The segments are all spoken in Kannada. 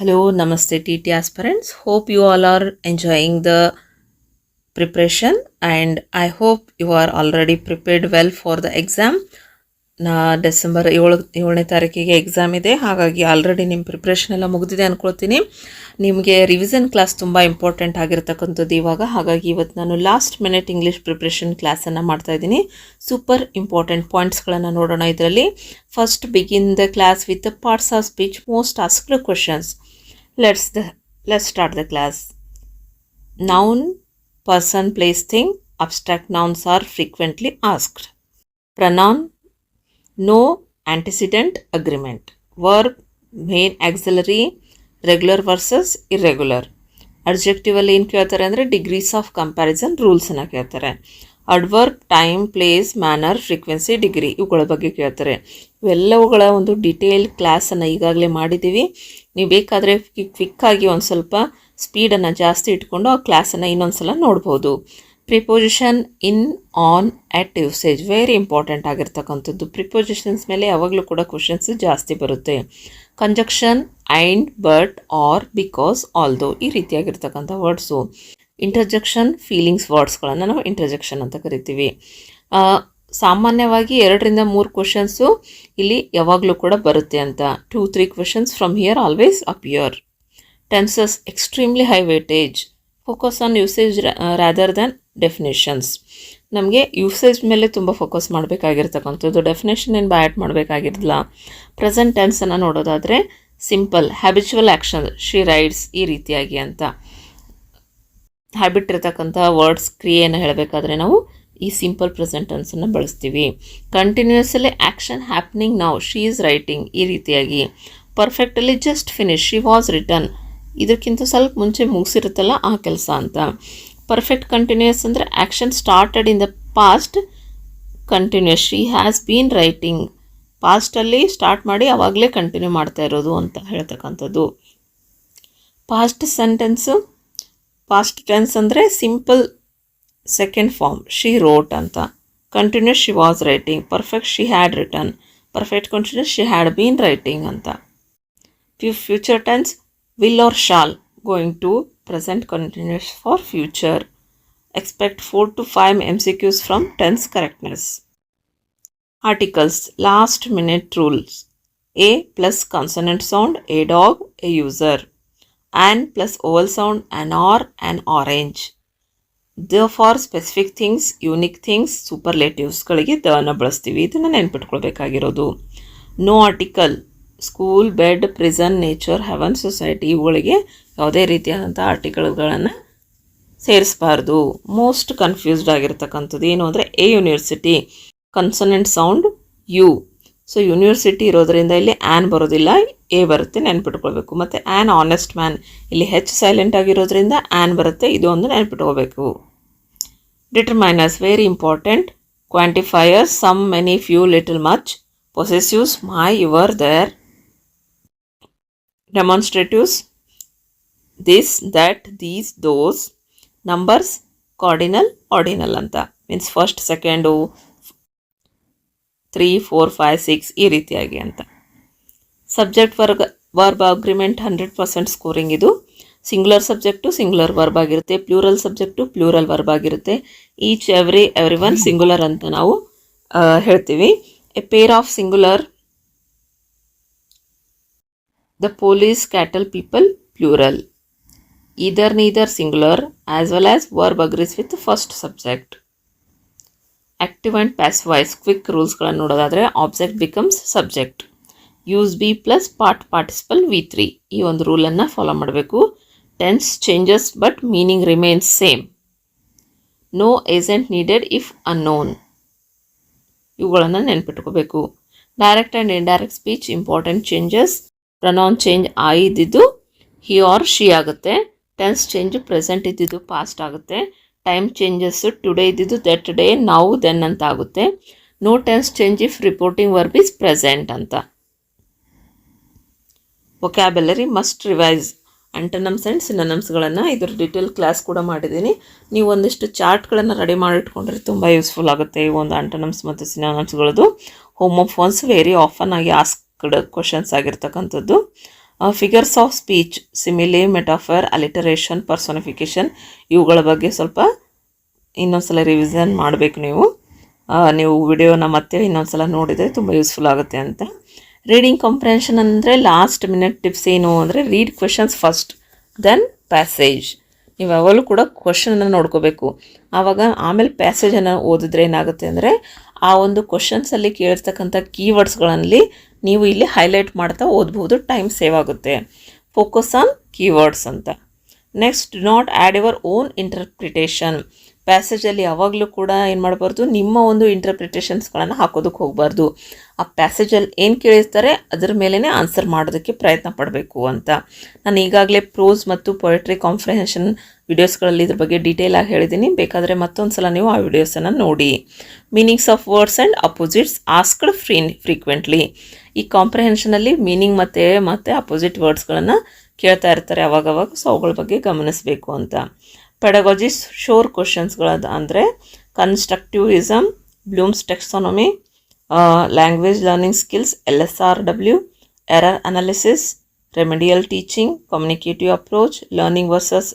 Hello, Namaste TT aspirants. Hope you all are enjoying the preparation and I hope you are already prepared well for the exam. December 7ನೇ ತಾರೀಕಿಗೆ ಎಕ್ಸಾಮ್ ಇದೆ. ಹಾಗಾಗಿ ಆಲ್ರೆಡಿ ನಿಮ್ಮ ಪ್ರಿಪ್ರೇಷನ್ ಎಲ್ಲ ಮುಗಿದಿದೆ ಅಂದ್ಕೊಳ್ತೀನಿ. ನಿಮಗೆ ರಿವಿಷನ್ ಕ್ಲಾಸ್ ತುಂಬ ಇಂಪಾರ್ಟೆಂಟ್ ಆಗಿರ್ತಕ್ಕಂಥದ್ದು ಇವಾಗ. ಹಾಗಾಗಿ ಇವತ್ತು ನಾನು ಲಾಸ್ಟ್ ಮಿನಿಟ್ ಇಂಗ್ಲೀಷ್ ಪ್ರಿಪ್ರೇಷನ್ ಕ್ಲಾಸನ್ನು ಮಾಡ್ತಾ ಇದ್ದೀನಿ. ಸೂಪರ್ ಇಂಪಾರ್ಟೆಂಟ್ ಪಾಯಿಂಟ್ಸ್ಗಳನ್ನು ನೋಡೋಣ ಇದರಲ್ಲಿ. First begin the class with the parts of speech most asked questions. Let's start the class. Noun, person, place, thing. Abstract nouns are frequently asked. Pronoun, no, antecedent, agreement. Verb, main, auxiliary, regular versus irregular. Adjective ಅಲ್ಲಿ ಏನು ಕೇಳ್ತಾರೆ ಅಂದರೆ ಡಿಗ್ರೀಸ್ ಆಫ್ ಕಂಪ್ಯಾರಿಸನ್ ರೂಲ್ಸನ್ನು ಕೇಳ್ತಾರೆ. Adverb, time, place, manner, frequency, degree ಇವುಗಳ ಬಗ್ಗೆ ಕೇಳ್ತಾರೆ. ಇವೆಲ್ಲವುಗಳ ಒಂದು ಡಿಟೇಲ್ ಕ್ಲಾಸನ್ನು ಈಗಾಗಲೇ ಮಾಡಿದ್ದೀವಿ. ನೀವು ಬೇಕಾದರೆ ಕ್ವಿಕ್ಕಾಗಿ ಒಂದು ಸ್ವಲ್ಪ ಸ್ಪೀಡನ್ನು ಜಾಸ್ತಿ ಇಟ್ಕೊಂಡು ಆ ಕ್ಲಾಸನ್ನು ಇನ್ನೊಂದು ಸಲ ನೋಡ್ಬೋದು. Preposition, in, on, at, usage very important ಆಗಿರ್ತಕ್ಕಂಥದ್ದು. ಪ್ರಿಪೋಸಿಷನ್ಸ್ ಮೇಲೆ ಯಾವಾಗಲೂ ಕೂಡ ಕ್ವಶನ್ಸ್ ಜಾಸ್ತಿ ಬರುತ್ತೆ. Conjunction, and, but, or, because, although ಈ ರೀತಿಯಾಗಿರ್ತಕ್ಕಂಥ ವರ್ಡ್ಸು. ಇಂಟರ್ಜೆಕ್ಷನ್, ಫೀಲಿಂಗ್ಸ್ ವರ್ಡ್ಸ್ಗಳನ್ನು ನಾವು ಇಂಟರ್ಜೆಕ್ಷನ್ ಅಂತ ಕರಿತೀವಿ. ಸಾಮಾನ್ಯವಾಗಿ 2-3 ಕ್ವಶನ್ಸು ಇಲ್ಲಿ ಯಾವಾಗಲೂ ಕೂಡ ಬರುತ್ತೆ ಅಂತ. 2-3 questions from here always appear. Tenses, extremely high weightage. Focus on usage rather than definitions. ನಮಗೆ ಯೂಸೇಜ್ ಮೇಲೆ ತುಂಬ ಫೋಕಸ್ ಮಾಡಬೇಕಾಗಿರ್ತಕ್ಕಂಥದ್ದು. ಡೆಫಿನೇಷನ್ ಏನು ಬ್ಯಾಟ್ ಮಾಡಬೇಕಾಗಿರಲಿಲ್ಲ. ಪ್ರೆಸೆಂಟ್ ಟೆನ್ಸನ್ನು ನೋಡೋದಾದರೆ simple, habitual action, she rides ಈ ರೀತಿಯಾಗಿ ಅಂತ. ಹ್ಯಾಬಿಟ್ ಇರತಕ್ಕಂಥ ವರ್ಡ್ಸ್ ಕ್ರಿಯೆಯನ್ನು ಹೇಳಬೇಕಾದ್ರೆ ನಾವು ಈ ಸಿಂಪಲ್ ಪ್ರೆಸೆಂಟ್ ಟೆನ್ಸನ್ನು ಬಳಸ್ತೀವಿ. Continuously action happening now, she is writing ಈ ರೀತಿಯಾಗಿ. Perfectly just finish, she was return ಇದಕ್ಕಿಂತ ಸ್ವಲ್ಪ ಮುಂಚೆ ಮುಗಿಸಿರುತ್ತಲ್ಲ ಆ ಕೆಲಸ ಅಂತ. ಪರ್ಫೆಕ್ಟ್ ಕಂಟಿನ್ಯೂಯಸ್ ಅಂದರೆ action started in the past continues, she has been writing ಪಾಸ್ಟಲ್ಲಿ ಸ್ಟಾರ್ಟ್ ಮಾಡಿ ಆವಾಗಲೇ ಕಂಟಿನ್ಯೂ ಮಾಡ್ತಾ ಇರೋದು ಅಂತ ಹೇಳ್ತಕ್ಕಂಥದ್ದು. ಪಾಸ್ಟ್ ಸೆಂಟೆನ್ಸು, ಪಾಸ್ಟ್ ಟೆನ್ಸ್ ಅಂದರೆ simple second form, she wrote ಅಂತ. Continuous, she was writing. Perfect, she had return. Perfect continuous, she had been writing ಅಂತ. Future tense, will or shall, going to. Present continuous for future. Expect 4 to 5 MCQs from tense correctness. Articles, last minute rules. A plus consonant sound, a dog, a user. An plus vowel sound, an hour, an orange. The for specific things, unique things, ಸೂಪರ್ಲೇಟಿವ್ಸ್ಗಳಿಗೆ ದನ ಬಳಸ್ತೀವಿ. ಇದನ್ನು ನೆನ್ಪಿಟ್ಕೊಳ್ಬೇಕಾಗಿರೋದು. No article, school, bed, prison, nature, heaven, society ಇವುಗಳಿಗೆ ಯಾವುದೇ ರೀತಿಯಾದಂಥ ಆರ್ಟಿಕಲ್ಗಳನ್ನು ಸೇರಿಸಬಾರ್ದು. ಮೋಸ್ಟ್ ಕನ್ಫ್ಯೂಸ್ಡ್ ಆಗಿರ್ತಕ್ಕಂಥದ್ದು ಏನು ಅಂದರೆ a university, consonant sound U. So university ಇರೋದರಿಂದ ಇಲ್ಲಿ ಆ್ಯನ್ ಬರೋದಿಲ್ಲ, ಎ ಬರುತ್ತೆ, ನೆನ್ಪಿಟ್ಕೊಳ್ಬೇಕು. ಮತ್ತು ಆ್ಯನ್ ಆನೆಸ್ಟ್ ಮ್ಯಾನ್, ಇಲ್ಲಿ ಹೆಚ್ ಸೈಲೆಂಟ್ ಆಗಿರೋದ್ರಿಂದ ಆ್ಯನ್ ಬರುತ್ತೆ, ಇದು ಒಂದು ನೆನ್ಪಿಟ್ಕೋಬೇಕು. Determiners very important. Quantifiers some, many, few, little, much. Possessives my, your, their. Demonstratives this, that, these, those. Numbers cardinal, ordinal ಅಂತ. ಮೀನ್ಸ್ ಫಸ್ಟ್, ಸೆಕೆಂಡು, 3, 4, 5, 6 ಈ ರೀತಿಯಾಗಿ ಅಂತ. Subject verb agreement 100% scoring. ಇದು ಸಿಂಗ್ಯುಲರ್ ಸಬ್ಜೆಕ್ಟು ಸಿಂಗ್ಯುಲರ್ ವರ್ಬ್ ಆಗಿರುತ್ತೆ, ಪ್ಲೂರಲ್ ಸಬ್ಜೆಕ್ಟು ಪ್ಲೂರಲ್ ವರ್ಬ್ ಆಗಿರುತ್ತೆ. ಈಚ್, ಎವ್ರಿ ಒನ್ ಸಿಂಗ್ಯುಲರ್ ಅಂತ ನಾವು ಹೇಳ್ತೀವಿ. A pair of singular, the police, cattle, people plural. Either, neither singular as well as verb agrees with first subject. Active and passive voice quick ರೂಲ್ಸ್ಗಳನ್ನು ನೋಡೋದಾದರೆ object becomes subject. Use be plus participle V3 ಈ ಒಂದು ರೂಲನ್ನು ಫಾಲೋ ಮಾಡಬೇಕು. Tense changes but meaning remains same. No agent needed if unknown ಇವುಗಳನ್ನು ನೆನ್ಪಿಟ್ಕೋಬೇಕು. Direct and indirect speech important changes. Pronoun change I ಇದ್ದಿದ್ದು ಹಿ ಆರ್ ಶಿ ಆಗುತ್ತೆ. ಟೆನ್ಸ್ ಚೇಂಜ್ ಪ್ರೆಸೆಂಟ್ ಇದ್ದಿದ್ದು ಪಾಸ್ಟ್ ಆಗುತ್ತೆ. ಟೈಮ್ ಚೇಂಜಸ್ಸು ಟುಡೇ ಇದ್ದಿದ್ದು ದಟ್ ಡೇ, ನೌ, ದೆನ್ ಅಂತ ಆಗುತ್ತೆ. No tense change if reporting verb is present ಅಂತ. Vocabulary must revise. Antonyms and ಸಿನೋನಿಮ್ಸ್ಗಳನ್ನು ಇದರ ಡೀಟೇಲ್ ಕ್ಲಾಸ್ ಕೂಡ ಮಾಡಿದ್ದೀನಿ. ನೀವು ಒಂದಿಷ್ಟು ಚಾರ್ಟ್ಗಳನ್ನು ರೆಡಿ ಮಾಡಿಟ್ಕೊಂಡ್ರೆ ತುಂಬ ಯೂಸ್ಫುಲ್ ಆಗುತ್ತೆ. ಈ ಒಂದು ಆಂಟನಮ್ಸ್ ಮತ್ತು ಸಿನೋನಿಮ್ಸ್ಗಳದ್ದು ಹೋಮೋಫೋನ್ಸ್ ವೆರಿ ಆಫನ್ ಆಗಿ ಆಸ್ಕ್ಡ್ ಕ್ವಶನ್ಸ್ ಆಗಿರ್ತಕ್ಕಂಥದ್ದು. Figures of speech, simile, metaphor, alliteration, personification ಇವುಗಳ ಬಗ್ಗೆ ಸ್ವಲ್ಪ ಇನ್ನೊಂದ್ಸಲ ರಿವಿಷನ್ ಮಾಡಬೇಕು ನೀವು. ನೀವು ವಿಡಿಯೋನ ಮತ್ತೆ ಇನ್ನೊಂದ್ಸಲ ನೋಡಿದರೆ ತುಂಬ ಯೂಸ್ಫುಲ್ ಆಗುತ್ತೆ ಅಂತ. ರೀಡಿಂಗ್ ಕಾಂಪ್ರಿಹೆನ್ಷನ್ ಅಂದರೆ ಲಾಸ್ಟ್ ಮಿನಿಟ್ ಟಿಪ್ಸ್ ಏನು ಅಂದರೆ read questions first then passage. ನೀವು ಯಾವಾಗಲೂ ಕೂಡ ಕ್ವಶನನ್ನು ನೋಡ್ಕೋಬೇಕು. ಆವಾಗ ಆಮೇಲೆ ಪ್ಯಾಸೇಜನ್ನು ಓದಿದ್ರೆ ಏನಾಗುತ್ತೆ ಅಂದರೆ ಆ ಒಂದು ಕ್ವಶನ್ಸಲ್ಲಿ ಕೇಳಿರ್ತಕ್ಕಂಥ ಕೀವರ್ಡ್ಸ್ಗಳಲ್ಲಿ ನೀವು ಇಲ್ಲಿ ಹೈಲೈಟ್ ಮಾಡ್ತಾ ಓದ್ಬೋದು, ಟೈಮ್ ಸೇವ್ ಆಗುತ್ತೆ. ಫೋಕಸ್ ಆನ್ ಕೀವರ್ಡ್ಸ್ ಅಂತ. Next, do not add your own interpretation. ಪ್ಯಾಸೇಜಲ್ಲಿ ಯಾವಾಗಲೂ ಕೂಡ ಏನು ಮಾಡಬಾರ್ದು, ನಿಮ್ಮ ಒಂದು ಇಂಟರ್ಪ್ರಿಟೇಷನ್ಸ್ಗಳನ್ನು ಹಾಕೋದಕ್ಕೆ ಹೋಗಬಾರ್ದು. ಆ ಪ್ಯಾಸೇಜಲ್ಲಿ ಏನು ಕೇಳಿರ್ತಾರೆ ಅದರ ಮೇಲೇ ಆನ್ಸರ್ ಮಾಡೋದಕ್ಕೆ ಪ್ರಯತ್ನ ಪಡಬೇಕು ಅಂತ. ನಾನು ಈಗಾಗಲೇ ಪ್ರೋಸ್ ಮತ್ತು ಪೊಯೆಟ್ರಿ ಕಾಂಪ್ರಿಹೆನ್ಷನ್ ವಿಡಿಯೋಸ್ಗಳಲ್ಲಿ ಇದ್ರ ಬಗ್ಗೆ ಡೀಟೇಲಾಗಿ ಹೇಳಿದ್ದೀನಿ. ಬೇಕಾದರೆ ಮತ್ತೊಂದು ಸಲ ನೀವು ಆ ವಿಡಿಯೋಸನ್ನು ನೋಡಿ. Meanings of words and opposites asked frequently. ಈ ಕಾಂಪ್ರಿಹೆನ್ಷನಲ್ಲಿ ಮೀನಿಂಗ್ ಮತ್ತು ಅಪೋಸಿಟ್ ವರ್ಡ್ಸ್ಗಳನ್ನು ಕೇಳ್ತಾ ಇರ್ತಾರೆ ಅವಾಗವಾಗ, ಸೊ ಅವುಗಳ ಬಗ್ಗೆ ಗಮನಿಸಬೇಕು ಅಂತ. ಪೆಡಗಾಜಿ ಶೋರ್ ಕ್ವಶನ್ಸ್ಗಳದ್ದು ಅಂದರೆ constructivism, Bloom's taxonomy, language learning skills, LSRW, error analysis, remedial teaching, communicative approach, learning versus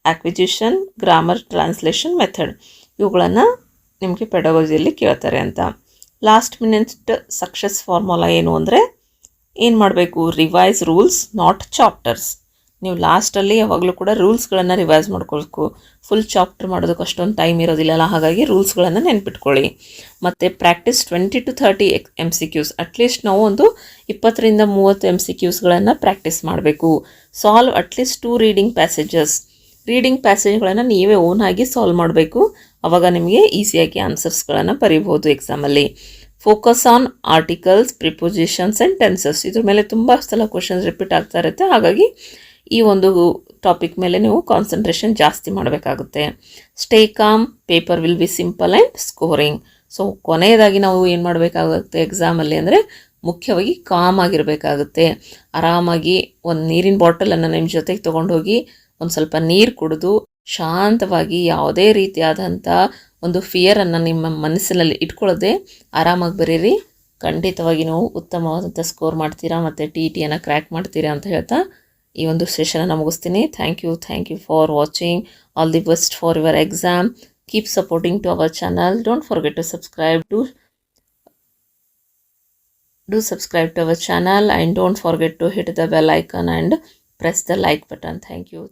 acquisition, grammar translation method ಇವುಗಳನ್ನು ನಿಮಗೆ ಪೆಡಗಾಜಿಯಲ್ಲಿ ಕೇಳ್ತಾರೆ ಅಂತ. ಲಾಸ್ಟ್ ಮಿನಿಟ್ ಸಕ್ಸಸ್ ಫಾರ್ಮುಲಾ ಏನು ಅಂದರೆ ಏನು ಮಾಡಬೇಕು, ರಿವೈಸ್ ರೂಲ್ಸ್ ನಾಟ್ ಚಾಪ್ಟರ್ಸ್. ನೀವು ಲಾಸ್ಟಲ್ಲಿ ಯಾವಾಗಲೂ ಕೂಡ ರೂಲ್ಸ್ಗಳನ್ನು ರಿವೈಸ್ ಮಾಡ್ಕೊಳ್ಬೇಕು. ಫುಲ್ ಚಾಪ್ಟರ್ ಮಾಡೋದಕ್ಕೆ ಅಷ್ಟೊಂದು ಟೈಮ್ ಇರೋದಿಲ್ಲಲ್ಲ, ಹಾಗಾಗಿ ರೂಲ್ಸ್ಗಳನ್ನು ನೆನ್ಪಿಟ್ಕೊಳ್ಳಿ. ಮತ್ತು ಪ್ರಾಕ್ಟೀಸ್ 20 to 30 MCQs. ಅಟ್ಲೀಸ್ಟ್ ನಾವು ಒಂದು 20 to 30 MCQಸ್ಗಳನ್ನು ಪ್ರಾಕ್ಟೀಸ್ ಮಾಡಬೇಕು. Solve at least 2 reading passages. Reading ಪ್ಯಾಸೇಜ್ಗಳನ್ನು ನೀವೇ ಓನ್ ಆಗಿ ಸಾಲ್ವ್ ಮಾಡಬೇಕು. ಆವಾಗ ನಿಮಗೆ ಈಸಿಯಾಗಿ ಆನ್ಸರ್ಸ್ಗಳನ್ನು ಬರೀಬೋದು ಎಕ್ಸಾಮಲ್ಲಿ. Focus on articles, prepositions and tenses. ಇದ್ರ ಮೇಲೆ ತುಂಬ ಸಲ ಕ್ವಶನ್ಸ್ ರಿಪೀಟ್ ಆಗ್ತಾ ಇರುತ್ತೆ, ಹಾಗಾಗಿ ಈ ಒಂದು ಟಾಪಿಕ್ ಮೇಲೆ ನೀವು ಕಾನ್ಸಂಟ್ರೇಷನ್ ಜಾಸ್ತಿ ಮಾಡಬೇಕಾಗುತ್ತೆ. Stay calm, paper will be simple and scoring. So ಕೊನೆಯದಾಗಿ ನಾವು ಏನು ಮಾಡಬೇಕಾಗುತ್ತೆ ಎಕ್ಸಾಮಲ್ಲಿ ಅಂದರೆ ಮುಖ್ಯವಾಗಿ ಕಾಮ್ ಆಗಿರಬೇಕಾಗುತ್ತೆ. ಆರಾಮಾಗಿ ಒಂದು ನೀರಿನ ಬಾಟಲನ್ನು ನಿಮ್ಮ ಜೊತೆಗೆ ತೊಗೊಂಡೋಗಿ ಒಂದು ಸ್ವಲ್ಪ ನೀರು ಕುಡಿದು ಶಾಂತವಾಗಿ ಯಾವುದೇ ರೀತಿಯಾದಂಥ ಒಂದು ಫಿಯರನ್ನು ನಿಮ್ಮ ಮನಸ್ಸಿನಲ್ಲಿ ಇಟ್ಕೊಳ್ಳದೆ ಆರಾಮಾಗಿ ಬರೀರಿ. ಖಂಡಿತವಾಗಿ ನೀವು ಉತ್ತಮವಾದಂಥ ಸ್ಕೋರ್ ಮಾಡ್ತೀರಾ ಮತ್ತು TETಯನ್ನು ಕ್ರ್ಯಾಕ್ ಮಾಡ್ತೀರಾ ಅಂತ ಹೇಳ್ತಾ ಈ ಒಂದು ಸೆಷನನ್ನು ಮುಗಿಸ್ತೀನಿ. Thank you for watching. All the best for your exam. Keep supporting to our channel. Don't forget to subscribe. Do subscribe to our channel and don't forget to hit the bell icon and press the like button. Thank you.